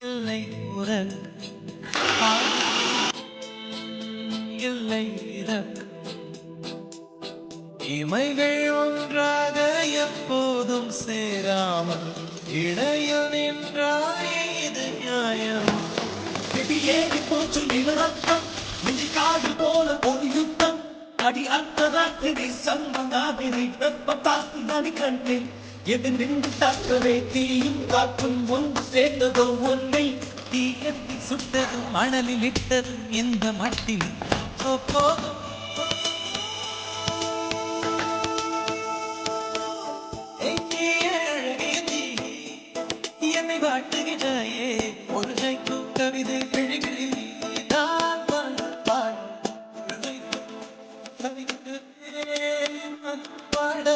இல்லை உனக்கு இல்லை இறக்கு இமைகள் ஒன்றாக எப்போதும் சேராமல் இடையில் நின்றாயே இது நியாயம் ஏறி போச்சு நிலநத்தம் காடு போல ஒரு யுத்தம் அடி அர்த்தராத்திரி சம்பந்தாவினை வெப்பத்தாக்கு நடி கண்டேன் எது நின்று தாக்கவே தீயும் காற்றும் ஒன்று சேர்ந்ததோ ஒன்றை தீயத்தி சுட்டது மணலில் இட்டது இந்த மட்டில் போதும் என்னை வாட்டுகிறாயே ஒரு கைக்கும் கவிதை பிழைகளில் நான் பாட